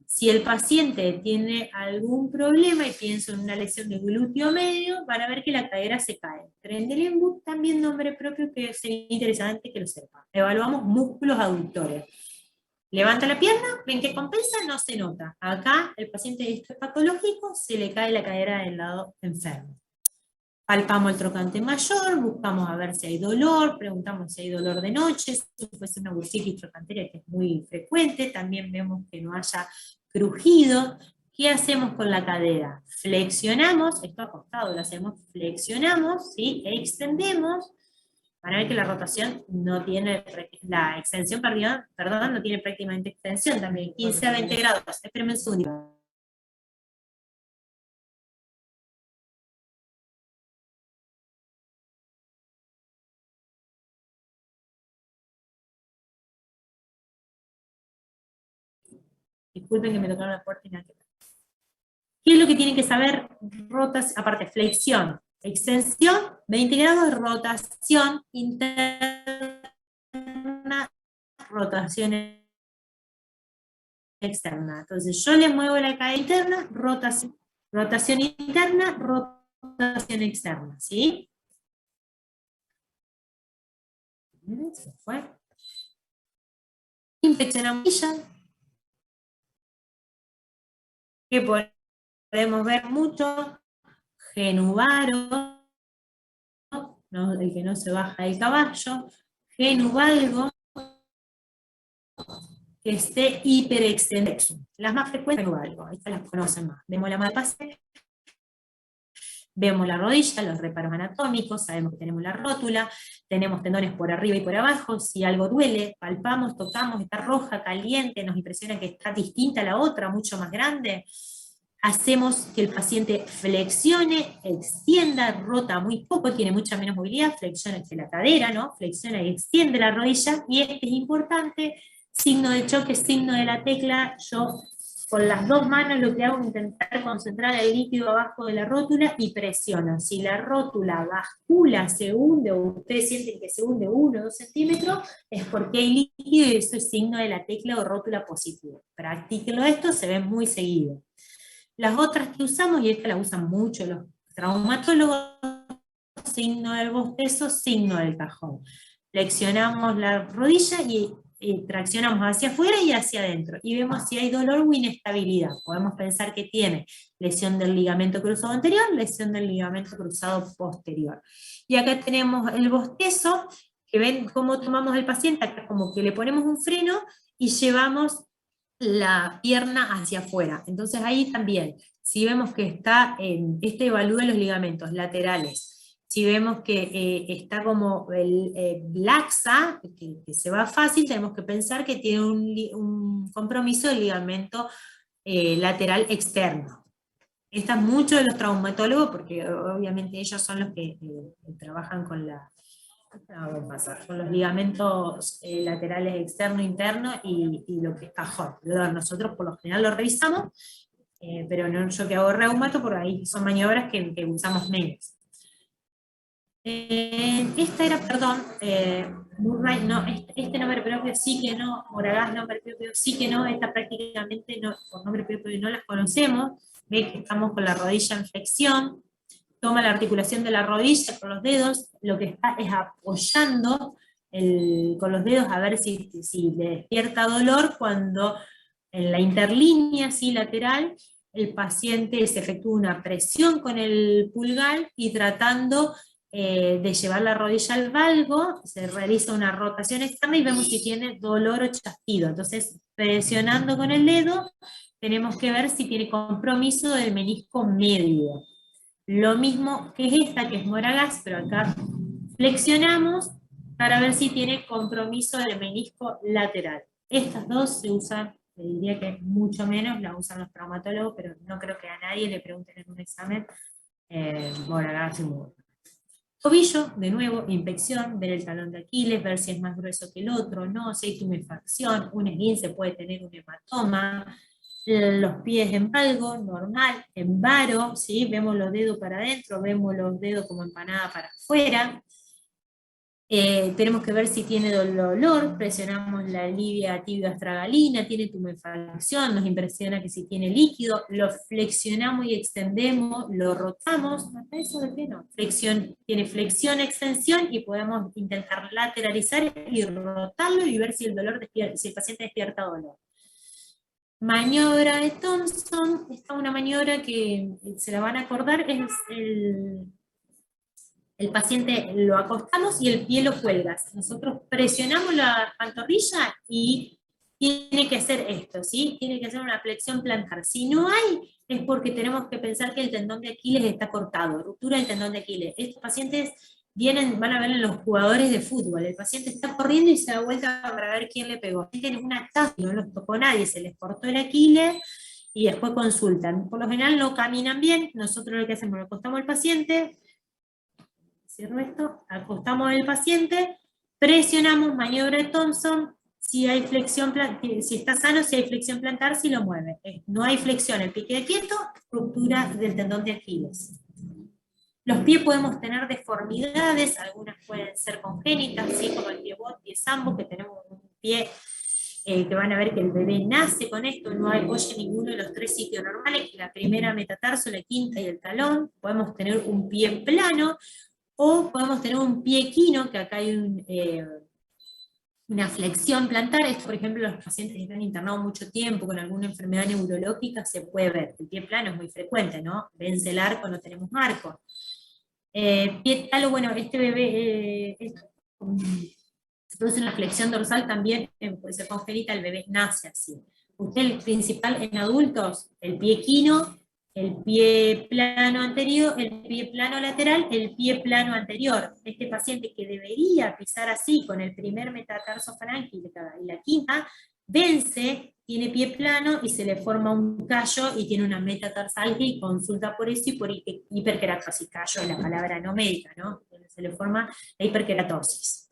Si el paciente tiene algún problema, y pienso en una lesión de glúteo medio, van a ver que la cadera se cae. Trendelenburg, también nombre propio que sería interesante que lo sepa. Evaluamos músculos aductores. Levanta la pierna, ven que compensa, no se nota. Acá el paciente, esto es patológico, se le cae la cadera del lado enfermo. Palpamos el trocante mayor, buscamos a ver si hay dolor, preguntamos si hay dolor de noche, si fuese una bursitis trocanteria que es muy frecuente, también vemos que no haya crujido. ¿Qué hacemos con la cadera? Flexionamos, esto acostado lo hacemos, flexionamos, ¿sí? Extendemos. Van a ver que la rotación no tiene, la extensión, perdón, no tiene prácticamente extensión también, 15 a 20 grados. Espérenme un segundo. Disculpen que me tocaron la puerta y nada que ver. ¿Qué es lo que tienen que saber? Aparte, flexión, extensión, 20 grados, rotación interna, rotación externa. Entonces yo le muevo la cadera interna, rotación interna, rotación externa, ¿sí? Se fue. Inspeccionamos que podemos ver mucho, genuvaro, ¿no? El que no se baja del caballo, genuvalgo, que esté hiperextendido. Las más frecuentes, genuvalgo, estas las conocen más. Vemos la mapa, vemos la rodilla, los reparos anatómicos, sabemos que tenemos la rótula, tenemos tendones por arriba y por abajo, si algo duele, palpamos, tocamos, está roja, caliente, nos impresiona que está distinta a la otra, mucho más grande. Hacemos que el paciente flexione, extienda, rota muy poco, tiene mucha menos movilidad, flexiona que la cadera, ¿no? Flexiona y extiende la rodilla, y este es importante, signo de choque, signo de la tecla. Yo con las dos manos lo que hago es intentar concentrar el líquido abajo de la rótula y presiono. Si la rótula bascula, se hunde, o ustedes sienten que se hunde 1 o 2 centímetros, es porque hay líquido y eso es signo de la tecla o rótula positiva. Practíquenlo esto, se ve muy seguido. Las otras que usamos, y esta la usan mucho los traumatólogos, signo del bostezo, signo del cajón. Flexionamos la rodilla y traccionamos hacia afuera y hacia adentro, y vemos si hay dolor o inestabilidad. Podemos pensar que tiene lesión del ligamento cruzado anterior, lesión del ligamento cruzado posterior. Y acá tenemos el bostezo, que ven cómo tomamos al paciente, acá como que le ponemos un freno y llevamos la pierna hacia afuera. Entonces ahí también, si vemos que está, este evalúa los ligamentos laterales, Si vemos que está como laxa, que se va fácil, tenemos que pensar que tiene un compromiso del ligamento lateral externo. Está mucho de los traumatólogos, porque obviamente ellos son los que trabajan con con los ligamentos laterales externo, interno y lo que es cajón. Nosotros por lo general lo revisamos, pero no yo que hago reumato, por ahí son maniobras que usamos menos. Esta era, perdón, Murray, no, este nombre propio sí que no, Moragas nombre propio sí que no, esta prácticamente no, por nombre propio no las conocemos, ve que estamos con la rodilla en flexión, toma la articulación de la rodilla con los dedos, lo que está es apoyando con los dedos a ver si le despierta dolor cuando en la interlínea así lateral el paciente se efectúa una presión con el pulgar y tratando de llevar la rodilla al valgo, se realiza una rotación externa y vemos si tiene dolor o chasquido. Entonces, presionando con el dedo, tenemos que ver si tiene compromiso del menisco medio. Lo mismo que esta, que es Moragas, pero acá flexionamos para ver si tiene compromiso del menisco lateral. Estas dos se usan, te diría que mucho menos, la usan los traumatólogos, pero no creo que a nadie le pregunten en un examen Moragas y Moragas. Tobillo, de nuevo, inspección, ver el talón de Aquiles, ver si es más grueso que el otro, no, si hay tumefacción, un esguince puede tener un hematoma, los pies en valgo, normal, en varo, ¿sí? Vemos los dedos para adentro, vemos los dedos como empanada para afuera. Tenemos que ver si tiene dolor, presionamos la livia tibio-astragalina, tiene tumefacción, nos impresiona que si tiene líquido, lo flexionamos y extendemos, lo rotamos, hasta eso de qué no, tiene flexión, extensión, y podemos intentar lateralizar y rotarlo y ver si el si el paciente despierta dolor. Maniobra de Thompson, esta es una maniobra que se la van a acordar, es el paciente lo acostamos y el pie lo cuelgas. Nosotros presionamos la pantorrilla y tiene que hacer esto, ¿sí? Tiene que hacer una flexión plantar. Si no hay, es porque tenemos que pensar que el tendón de Aquiles está cortado, ruptura del tendón de Aquiles. Estos pacientes van a ver en los jugadores de fútbol, el paciente está corriendo y se da vuelta para ver quién le pegó. Tienen una taza, no los tocó nadie, se les cortó el Aquiles y después consultan. Por lo general no caminan bien, nosotros lo que hacemos, lo acostamos al paciente, cierro esto, acostamos al paciente, presionamos, maniobra de Thompson, si hay flexión, si está sano, si hay flexión plantar, si lo mueve. No hay flexión, el pie queda quieto, ruptura del tendón de Aquiles. Los pies podemos tener deformidades, algunas pueden ser congénitas, ¿sí? Como el pie bot, pie sambo, que tenemos un pie que van a ver que el bebé nace con esto, no apoya ninguno de los tres sitios normales, que la primera metatarso, la quinta y el talón. Podemos tener un pie plano, o podemos tener un pie equino, que acá hay una flexión plantar. Esto, por ejemplo, los pacientes que están internados mucho tiempo con alguna enfermedad neurológica se puede ver. El pie plano es muy frecuente, ¿no? Vence el arco, no tenemos arco. Pie talo, bueno, este bebé, se produce una flexión dorsal también, puede ser congénita, el bebé nace así. Usted, el principal en adultos, el pie equino, el pie plano anterior, el pie plano lateral, el pie plano anterior. Este paciente que debería pisar así con el primer metatarsofalange y la quinta, vence, tiene pie plano y se le forma un callo y tiene una metatarsalgia y consulta por eso y por hiperkeratosis. Callo es la palabra no médica, ¿no? Se le forma la hiperkeratosis.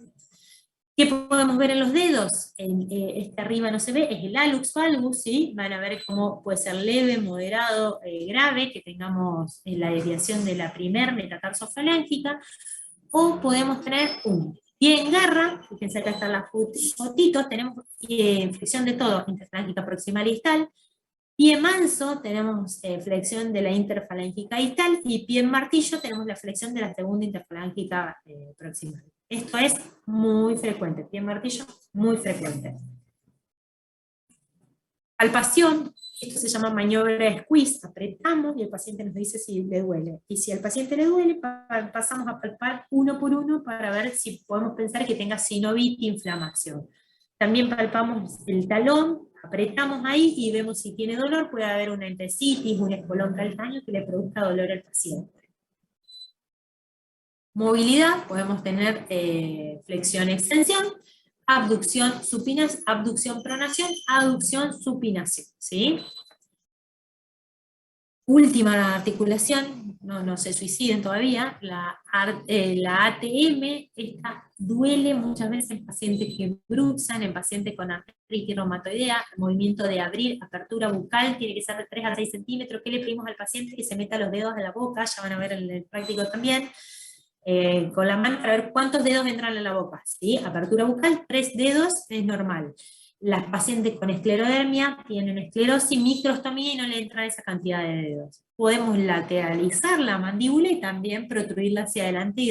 ¿Qué podemos ver en los dedos? Este arriba no se ve, es el hallux valgus, ¿sí? Van a ver cómo puede ser leve, moderado, grave, que tengamos la desviación de la primer metatarsofalángtica, o podemos tener un pie en garra, fíjense acá están las fotitos, tenemos flexión de todo, interfalángica proximal y distal, pie manso, tenemos flexión de la interfalángica distal, y pie en martillo, tenemos la flexión de la segunda interfalángica proximal. Esto es muy frecuente, pie en martillo, muy frecuente. Palpación, esto se llama maniobra de squeeze, apretamos y el paciente nos dice si le duele. Y si al paciente le duele, pasamos a palpar uno por uno para ver si podemos pensar que tenga sinovitis, inflamación. También palpamos el talón, apretamos ahí y vemos si tiene dolor, puede haber una entesitis, un espolón calcáneo que le produzca dolor al paciente. Movilidad, podemos tener flexión-extensión, abducción, supinación, abducción, pronación, aducción, supinación, ¿sí? Última articulación, no se suiciden todavía, la ATM, esta duele muchas veces en pacientes que bruxan, en pacientes con artritis reumatoidea, movimiento de abrir, apertura bucal, tiene que ser de 3 a 6 centímetros. ¿Qué le pedimos al paciente? Que se meta los dedos a la boca, ya van a ver en el práctico también, con la mano para ver cuántos dedos entran en la boca, ¿sí? Apertura bucal, 3 dedos es normal. Las pacientes con esclerodermia tienen esclerosis, microstomía y no le entra esa cantidad de dedos. Podemos lateralizar la mandíbula y también protruirla hacia adelante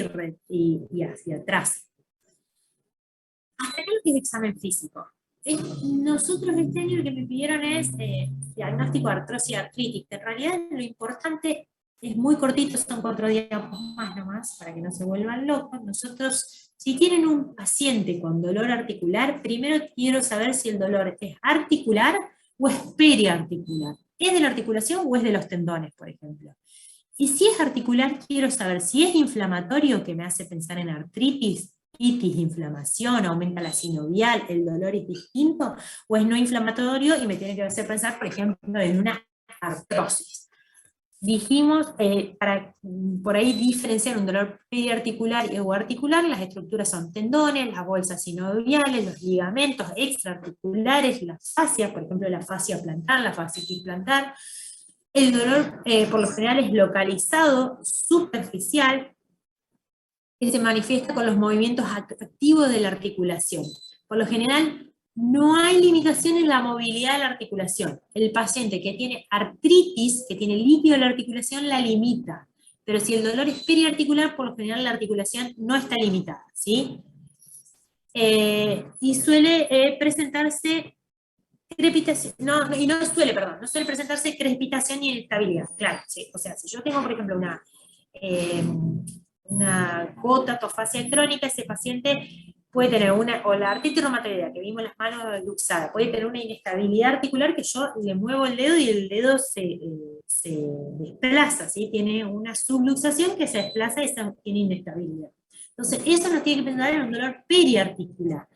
y hacia atrás. Hasta acá lo que es examen físico. Nosotros este año lo que me pidieron es diagnóstico de artrosis y artritis. En realidad lo importante es muy cortito, son 4 diapos más nomás, para que no se vuelvan locos. Nosotros, si tienen un paciente con dolor articular, primero quiero saber si el dolor es articular o es periarticular. ¿Es de la articulación o es de los tendones, por ejemplo? Y si es articular, quiero saber si es inflamatorio, que me hace pensar en artritis, itis, inflamación, aumenta la sinovial, el dolor es distinto, o es no inflamatorio y me tiene que hacer pensar, por ejemplo, en una artrosis. Dijimos, para por ahí diferenciar un dolor periarticular o articular, las estructuras son tendones, las bolsas sinoviales, los ligamentos extraarticulares, las fascias, por ejemplo, la fascia plantar, la fascitis plantar. El dolor, por lo general, es localizado, superficial, que se manifiesta con los movimientos activos de la articulación. Por lo general, no hay limitación en la movilidad de la articulación. El paciente que tiene artritis, que tiene líquido en la articulación, la limita. Pero si el dolor es periarticular, por lo general la articulación no está limitada, ¿sí? Y suele presentarse crepitación, no suele presentarse crepitación y inestabilidad, claro, sí. O sea, si yo tengo, por ejemplo, una gota tofacia crónica, ese paciente puede tener o la artritis reumatoidea, que vimos las manos luxadas, puede tener una inestabilidad articular que yo le muevo el dedo y el dedo se desplaza, ¿sí? Tiene una subluxación que se desplaza y tiene inestabilidad. Entonces, eso nos tiene que pensar en un dolor periarticular.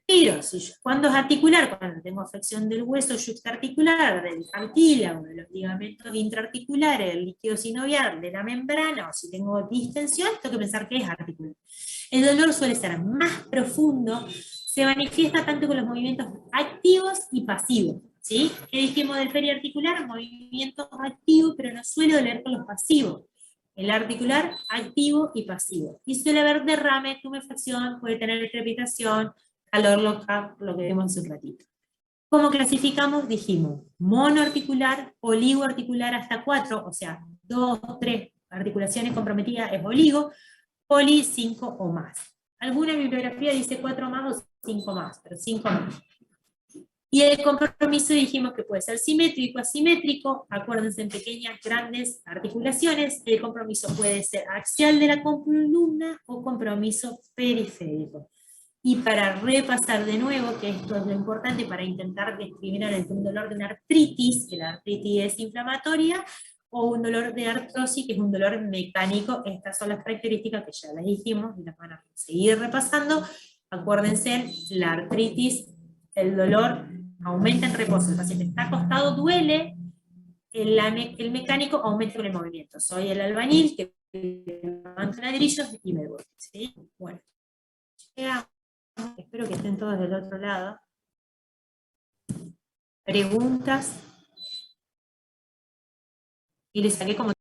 Pero cuando es articular, cuando tengo afección del hueso yuxtaarticular, del cartílago, de los ligamentos intraarticulares, del líquido sinovial, de la membrana, o si tengo distensión, tengo que pensar que es articular. El dolor suele ser más profundo, se manifiesta tanto con los movimientos activos y pasivos. ¿Sí? ¿Qué dijimos del periarticular? Movimientos activos, pero no suele doler con los pasivos. El articular, activo y pasivo. Y suele haber derrame, tumefacción, puede tener crepitación, calor local, lo que vimos hace un ratito. ¿Cómo clasificamos? Dijimos monoarticular, oligoarticular hasta 4, o sea, 2, 3 articulaciones comprometidas es oligo, poli 5 o más. Alguna bibliografía dice 4 más o 5 más, pero 5 más. Y el compromiso dijimos que puede ser simétrico, asimétrico, acuérdense en pequeñas, grandes articulaciones, el compromiso puede ser axial de la columna o compromiso periférico. Y para repasar de nuevo, que esto es lo importante para intentar discriminar entre un dolor de una artritis, que la artritis es inflamatoria, o un dolor de artrosis, que es un dolor mecánico. Estas son las características que ya las dijimos y las van a seguir repasando. Acuérdense, la artritis, el dolor aumenta en reposo, el paciente está acostado, duele, el mecánico aumenta con el movimiento. Soy el albañil que levanta ladrillos y me voy. ¿Sí? Bueno, espero que estén todos del otro lado. Preguntas. Y les saqué como